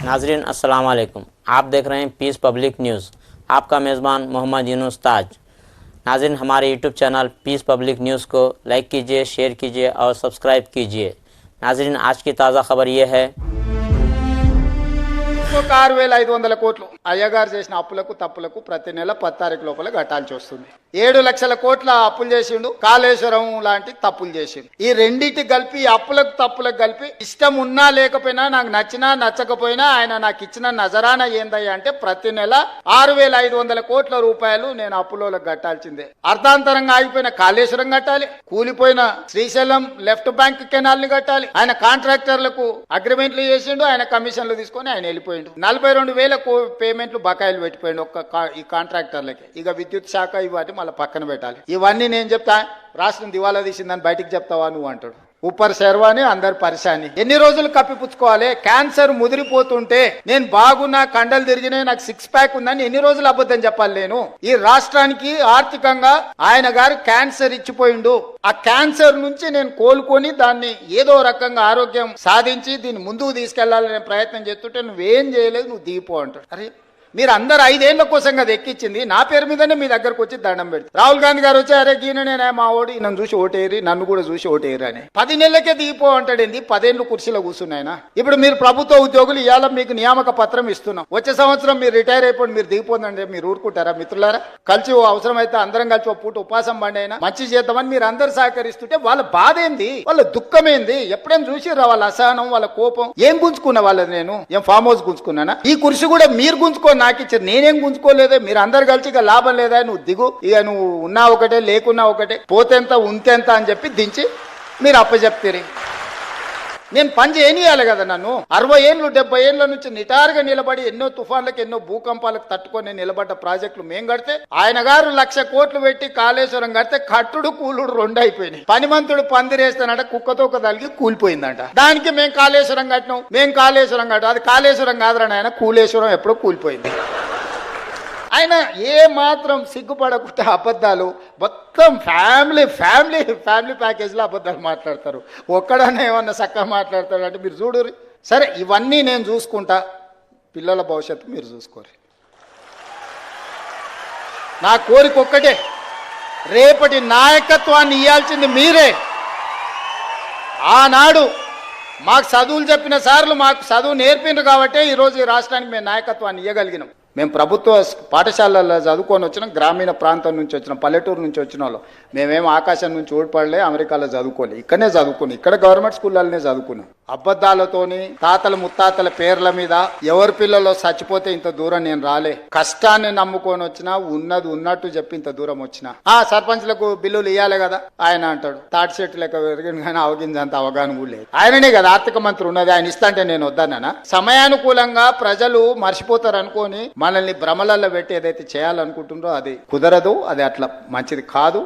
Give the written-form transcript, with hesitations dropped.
नाजरीन अस्सलाम वालेकुम। आप देख रहे हैं पीस पब्लिक न्यूज़। आपका मेज़बान मोहम्मद यूनुस ताज। नाजरीन हमारे YouTube channel Peace Public News को लाइक कीजिए, शेयर कीजिए और सब्सक्राइब कीजिए। नाजरीन आज की ताज़ा खबर यह है 6,500 కోట్లు అయ్యగారు చేసిన అప్పులకు తప్పులకు ప్రతి నెల 10 తారీఖు లోపల కట్టాల్సి వస్తుంది. 7 లక్షల కోట్ల అప్పులు చేసిండు, కాళేశ్వరం లాంటి తప్పులు చేసిండు. ఈ రెండింటి కలిపి అప్పులకు తప్పులకు కలిపి ఇష్టం ఉన్నా లేకపోయినా, నాకు నచ్చినా నచ్చకపోయినా ఆయన నాకు ఇచ్చిన నజరానా ఏందయ్యా అంటే ప్రతి నెల 6,500 కోట్ల రూపాయలు నేను అప్పులోలకు కట్టాల్సిందే. అర్ధాంతరంగా ఆగిపోయిన కాళేశ్వరం కట్టాలి, కూలిపోయిన శ్రీశైలం లెఫ్ట్ బ్యాంక్ కెనాల్ ని కట్టాలి. ఆయన కాంట్రాక్టర్లకు అగ్రిమెంట్లు చేసిండు, ఆయన కమిషన్లు తీసుకొని ఆయన వెళ్ళిపోయిండు. 42,000 పేమెంట్లు బకాయిలు పెట్టిపోయిండు ఈ కాంట్రాక్టర్లకి. ఇక విద్యుత్ శాఖ ఇవన్నీ మళ్ళీ పక్కన పెట్టాలి. ఇవన్నీ నేను చెప్తా, రాష్ట్రం దివాలా తీసిందని బయటికి చెప్తావా నువ్వు అంటాడు. ఉప్పర్ శర్వాని అందరు పరిశాని. ఎన్ని రోజులు కప్పిపుచ్చుకోవాలి? క్యాన్సర్ ముదిరిపోతుంటే నేను బాగున్నా, కండలు తిరిగినాయి, నాకు 6 ప్యాక్ ఉందని ఎన్ని రోజులు అబద్ధం చెప్పాలి నేను? ఈ రాష్ట్రానికి ఆర్థికంగా ఆయన గారు క్యాన్సర్ ఇచ్చిపోయిండు. ఆ క్యాన్సర్ నుంచి నేను కోలుకొని దాన్ని ఏదో రకంగా ఆరోగ్యం సాధించి దీన్ని ముందుకు తీసుకెళ్లాలనే ప్రయత్నం చేస్తుంటే నువ్వేం చేయలేదు, నువ్వు దిగిపో అంటాడు. అరే మీరు అందరు 5 ఏళ్ల కోసం కదా ఎక్కించింది, నా పేరు మీదనే మీ దగ్గరకు వచ్చి దండం పెట్టి రాహుల్ గాంధీ గారు వచ్చి అరే గీననే మా ఓడి నన్ను చూసి ఓటేరి, నన్ను కూడా చూసి ఓటేరు అని 10 నెలలకే దిగిపో అంటాడేంది? 10 ఏళ్ళు కుర్చీలో కూర్చున్నాయన. ఇప్పుడు మీరు ప్రభుత్వ ఉద్యోగులు ఇవాళ మీకు నియామక పత్రం ఇస్తున్నాం, వచ్చే సంవత్సరం మీరు రిటైర్ అయిపోయి మీరు దిగిపోందంటే మీరు ఊరుకుంటారా? మిత్రులారా, కలిసి అవసరం అయితే అందరం కలిసి ఒక పూట ఉపాసం బండి అయినా మంచి చేద్దామని మీరు అందరు సహకరిస్తుంటే వాళ్ళ బాధ ఏంది, వాళ్ళ దుఃఖం ఏంది? ఎప్పుడైనా చూసిరా వాళ్ళ అసహనం, వాళ్ళ కోపం? ఏం గుంజుకున్నా వాళ్ళది? నేను ఏం ఫామ్ హౌస్ గుంజుకున్నానా? ఈ కుర్చీ కూడా మీరు గుంజుకొని నాకు ఇచ్చారు, నేనేం గుంజుకోలేదే. మీరు అందరు కలిసి ఇక లాభం లేదా, నువ్వు దిగు, ఇక నువ్వు ఉన్నా ఒకటే లేకున్నా ఒకటే, పోతేంత ఉంతేంత అని చెప్పి దించి మీరు అప్పచెప్తారు. నేను పని చేయనియాలి కదా నన్ను. 60 ఏళ్ళు 70 ఏళ్ళ నుంచి నిటారుగా నిలబడి ఎన్నో తుఫాన్లకు ఎన్నో భూకంపాలకు తట్టుకొని నిలబడ్డ ప్రాజెక్టులు మేం కడితే, ఆయన గారు 1,00,000 కోట్లు పెట్టి కాళేశ్వరం కడితే కట్టుడు కూలుడు 2 అయిపోయినాయి. పనిమంతుడు పందిరేస్తానంట, కుక్కతో ఒక తలిగి కూలిపోయిందంట. దానికి మేం కాళేశ్వరం కట్టినాం, మేం కాళేశ్వరం కట్టాం. అది కాళేశ్వరం కాదురా ఆయన, కూలేశ్వరం ఎప్పుడో కూలిపోయింది. ఆయన ఏ మాత్రం సిగ్గుపడకుండా అబద్ధాలు మొత్తం ఫ్యామిలీ ఫ్యామిలీ ఫ్యామిలీ ప్యాకేజ్లో అబద్ధాలు మాట్లాడతారు. ఒక్కడనే ఏమన్నా చక్కగా మాట్లాడతాడు అంటే మీరు చూడరు. సరే ఇవన్నీ నేను చూసుకుంటా, పిల్లల భవిష్యత్తు మీరు చూసుకోరు. నా కోరిక ఒక్కటే, రేపటి నాయకత్వాన్ని ఇవ్వాల్సింది మీరే. ఆనాడు మాకు చదువులు చెప్పిన సార్లు మాకు చదువు నేర్పిండ్రు కాబట్టే ఈరోజు ఈ రాష్ట్రానికి మేము నాయకత్వాన్ని ఇవ్వగలిగినాం. మేము ప్రభుత్వ పాఠశాలల్లో చదువుకొని వచ్చినాం, గ్రామీణ ప్రాంతం నుంచి వచ్చినాం, పల్లెటూరు నుంచి వచ్చిన వాళ్ళు. మేమేం ఆకాశం నుంచి ఓడిపడలే, అమెరికాలో చదువుకోలే, ఇక్కడనే చదువుకున్నాం, ఇక్కడ గవర్నమెంట్ స్కూళ్ళనే చదువుకున్నాం. అబద్ధాలతోని తాతల ముత్తాతల పేర్ల మీద ఎవరి పిల్లలు చచ్చిపోతే ఇంత దూరం నేను రాలే. కష్టాన్ని నమ్ముకొని వచ్చినా, ఉన్నది ఉన్నట్టు చెప్పి ఇంత దూరం వచ్చినా. సర్పంచ్లకు బిల్లులు ఇవ్వాలి కదా ఆయన అంటాడు, తాటి చెట్టు లెక్క పెరిగిన కానీ అవగిందంత అవగాహన కూడా లేదు. ఆయననే కదా ఆర్థిక మంత్రి ఉన్నది, ఆయన ఇస్తాంటే నేను వద్దానా? సమయానుకూలంగా ప్రజలు మర్చిపోతారు అనుకోని మనల్ని భ్రమలలో పెట్టి ఏదైతే చేయాలనుకుంటుందో అది కుదరదు, అది అట్లా మంచిది కాదు.